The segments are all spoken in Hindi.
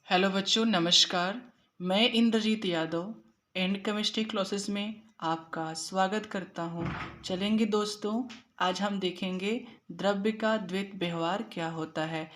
हेलो बच्चों, नमस्कार। मैं Indrajeet Yadav and chemistry classes में आपका स्वागत करता हूं। चलेंगे दोस्तों, आज हम देखेंगे द्रव्य का द्वैत व्यवहार क्या होता है।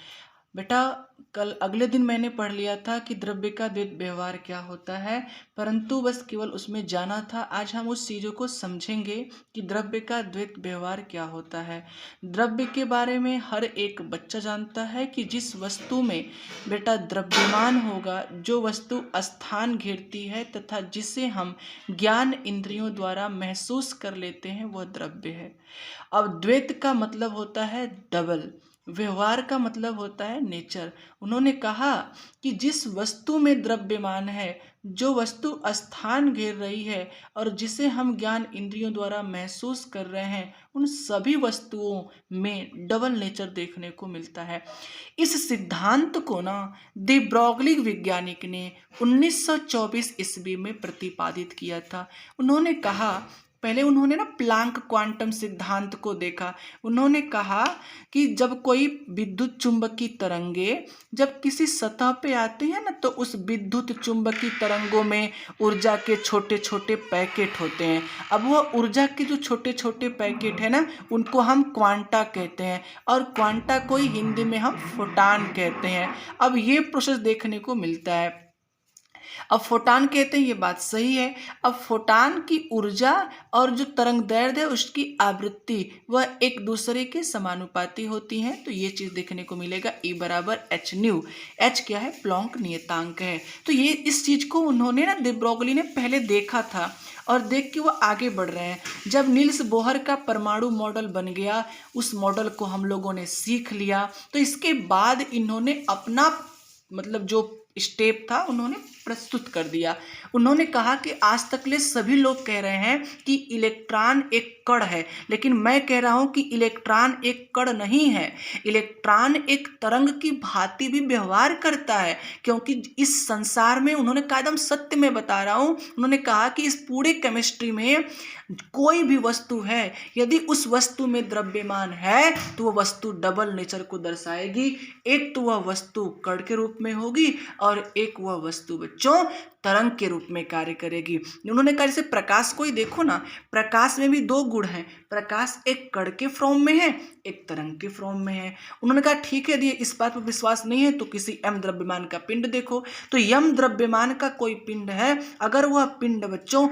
बेटा, कल अगले दिन मैंने पढ़ लिया था कि द्रव्य का द्वैत व्यवहार क्या होता है, परंतु बस केवल उसमें जाना था। आज हम उस चीज़ों को समझेंगे कि द्रव्य का द्वैत व्यवहार क्या होता है। द्रव्य के बारे में हर एक बच्चा जानता है कि जिस वस्तु में बेटा द्रव्यमान होगा, जो वस्तु स्थान घेरती है तथा जिसे हम ज्ञान इंद्रियों द्वारा महसूस कर लेते हैं, वह द्रव्य है। अब द्वैत का मतलब होता है डबल, व्यवहार का मतलब होता है नेचर। उन्होंने कहा कि जिस वस्तु में द्रव्यमान है, जो वस्तु स्थान घेर रही है और जिसे हम ज्ञान इंद्रियों द्वारा महसूस कर रहे हैं, उन सभी वस्तुओं में डबल नेचर देखने को मिलता है। इस सिद्धांत को ना दी ब्रोगली वैज्ञानिक ने 1924 ईस्वी में प्रतिपादित किया था। उन्होंने कहा, पहले उन्होंने ना प्लांक क्वांटम सिद्धांत को देखा। उन्होंने कहा कि जब कोई विद्युत चुंबकीय तरंगे जब किसी सतह पे आती है ना, तो उस विद्युत चुंबकीय तरंगों में ऊर्जा के छोटे छोटे पैकेट होते हैं। अब वह ऊर्जा के जो छोटे छोटे पैकेट है ना, उनको हम क्वांटा कहते हैं, और क्वांटा को ही हिंदी में हम फोटान कहते हैं। अब ये प्रोसेस देखने को मिलता है। अब फोटान कहते हैं, ये बात सही है। अब फोटान की ऊर्जा और जो तरंग दैर्ध्य है, उसकी आवृत्ति वह एक दूसरे के समानुपाती होती हैं। तो ये चीज देखने को मिलेगा, E बराबर एच न्यू। एच क्या है? प्लॉन्क नियतांक है। तो ये इस चीज को उन्होंने ना दे ब्रोगली ने पहले देखा था और देख के वो आगे बढ़ रहे हैं। जब नील्स बोहर का परमाणु मॉडल बन गया, उस मॉडल को हम लोगों ने सीख लिया, तो इसके बाद इन्होंने अपना मतलब जो स्टेप था उन्होंने प्रस्तुत कर दिया। उन्होंने कहा कि आज तक ले सभी लोग कह रहे हैं कि इलेक्ट्रॉन एक कण है, लेकिन मैं कह रहा हूं कि इलेक्ट्रॉन एक कण नहीं है। इलेक्ट्रॉन एक तरंग की भांति भी व्यवहार करता है, क्योंकि इस संसार में, उन्होंने कहा, एकदम सत्य में बता रहा हूं, उन्होंने कहा कि इस पूरे केमिस्ट्री में कोई भी वस्तु है, यदि उस वस्तु में द्रव्यमान है तो वह वस्तु डबल नेचर को दर्शाएगी। एक तो वह वस्तु कण के रूप में होगी और एक वह वस्तु बच्चों तरंग के रूप में कार्य करेगी। उन्होंने कहा जैसे प्रकाश को ही देखो ना, प्रकाश में भी दो गुण हैं। प्रकाश एक कण के फॉर्म में है, एक तरंग के फॉर्म में है। उन्होंने कहा ठीक है, यदि इस बात पर विश्वास नहीं है तो किसी m द्रव्यमान का पिंड देखो। तो m द्रव्यमान का कोई पिंड है, अगर वह पिंड बच्चों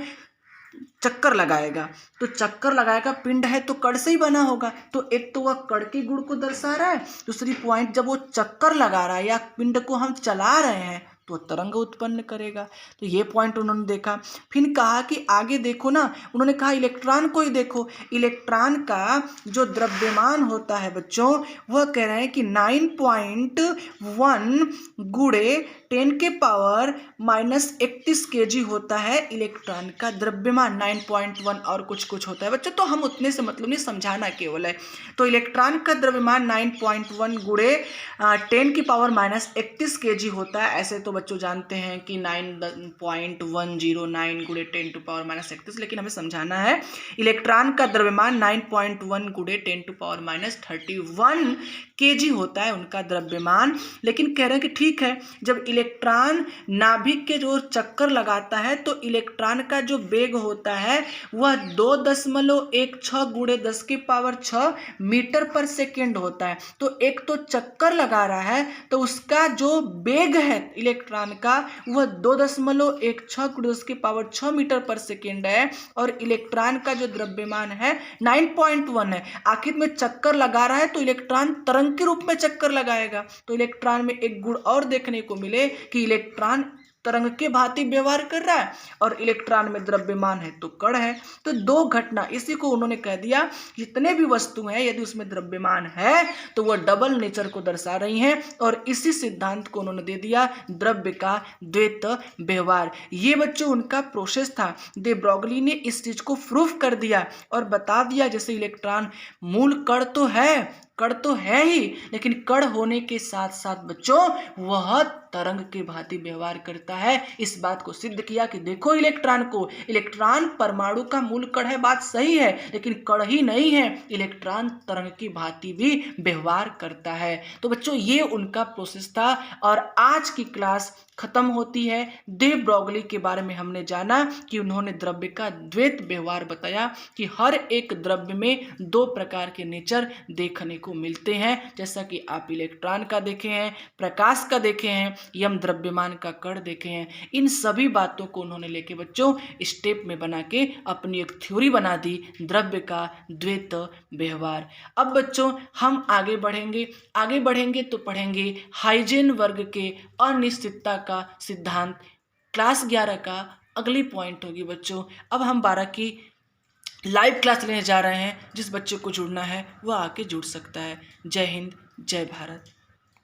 चक्कर लगाएगा, तो चक्कर लगाएगा, पिंड है तो कण से ही बना होगा। तो एक तो वह कण के गुण को दर्शा रहा है, दूसरी पॉइंट जब वो चक्कर लगा रहा है या पिंड को हम चला रहे हैं तो तरंग उत्पन्न करेगा। तो ये पॉइंट उन्होंने देखा। फिर कहा कि आगे देखो ना, उन्होंने कहा इलेक्ट्रॉन को ही देखो। इलेक्ट्रॉन का जो द्रव्यमान होता है बच्चों, वह कह रहे हैं कि 9.1 गुणे 10 के पावर -31 kg होता है इलेक्ट्रॉन का द्रव्यमान। 9.1 और कुछ कुछ होता है बच्चों, तो हम उतने से मतलब नहीं, समझाना केवल है। तो इलेक्ट्रॉन का द्रव्यमान 9.1 गुणे 10 की पावर -31 kg होता है। ऐसे तो बच्चों जानते हैं कि 9.109 गुणे 10 टू पावर -31, लेकिन हमें समझाना है इलेक्ट्रॉन का द्रव्यमान 9.1 गुणे 10 टू पावर -31 kg होता है उनका द्रव्यमान। लेकिन कह रहे हैं कि ठीक है, जब इलेक्ट्रॉन नाभिक के जो चक्कर लगाता है तो इलेक्ट्रॉन का जो वेग होता है वह 2.16 गुणे 10 की पावर 6 मीटर पर सेकेंड होता है। तो एक तो चक्कर लगा रहा है, तो उसका जो वेग है इलेक्ट्रॉन का वह 2.16 गुणे 10 की पावर 6 मीटर पर सेकेंड है, और इलेक्ट्रॉन का जो द्रव्यमान है 9.1 है। आखिर में चक्कर लगा रहा है तो इलेक्ट्रॉन तरंग के रूप में चक्कर लगाएगा। तो इलेक्ट्रॉन में एक गुण और देखने को मिले कि इलेक्ट्रॉन तरंग के भांति व्यवहार कर रहा है, और इलेक्ट्रॉन में द्रव्यमान है तो कण है। तो दो घटना, इसी को उन्होंने कह दिया, जितने भी वस्तु हैं यदि उसमें द्रव्यमान है तो वह डबल नेचर को दर्शा रही हैं, और इसी सिद्धांत को उन्होंने दे दिया द्रव्य का द्वैत व्यवहार। ये बच्चों उनका प्रोसेस था। दे ब्रोगली ने इस चीज को प्रूफ कर दिया और बता दिया, जैसे इलेक्ट्रॉन मूल कण तो है, कण तो है ही, लेकिन कण होने के साथ साथ बच्चों वह तरंग के भांति व्यवहार करता है। इस बात को सिद्ध किया कि देखो इलेक्ट्रॉन को, इलेक्ट्रॉन परमाणु का मूल कण है, बात सही है, लेकिन कण ही नहीं है, इलेक्ट्रॉन तरंग की भांति भी व्यवहार करता है। तो बच्चों ये उनका प्रोसेस था और आज की क्लास खत्म होती है। दे ब्रोगली के बारे में हमने जाना कि उन्होंने द्रव्य का द्वैत व्यवहार बताया कि हर एक द्रव्य में दो प्रकार के नेचर देखने को मिलते हैं, जैसा कि आप इलेक्ट्रॉन का देखे हैं, प्रकाश का देखे हैं, यम द्रव्यमान का कण देखे हैं। इन सभी बातों को उन्होंने लेके बच्चों स्टेप में बना के अपनी एक थ्योरी बना दी, द्रव्य का द्वैत व्यवहार। अब बच्चों हम आगे बढ़ेंगे तो पढ़ेंगे हाइजेन वर्ग के अनिश्चितता का सिद्धांत। क्लास 11 का अगली पॉइंट होगी बच्चों। अब हम 12 की लाइव क्लास लेने जा रहे हैं। जिस बच्चे को जुड़ना है वह आके जुड़ सकता है। जय हिंद, जय भारत।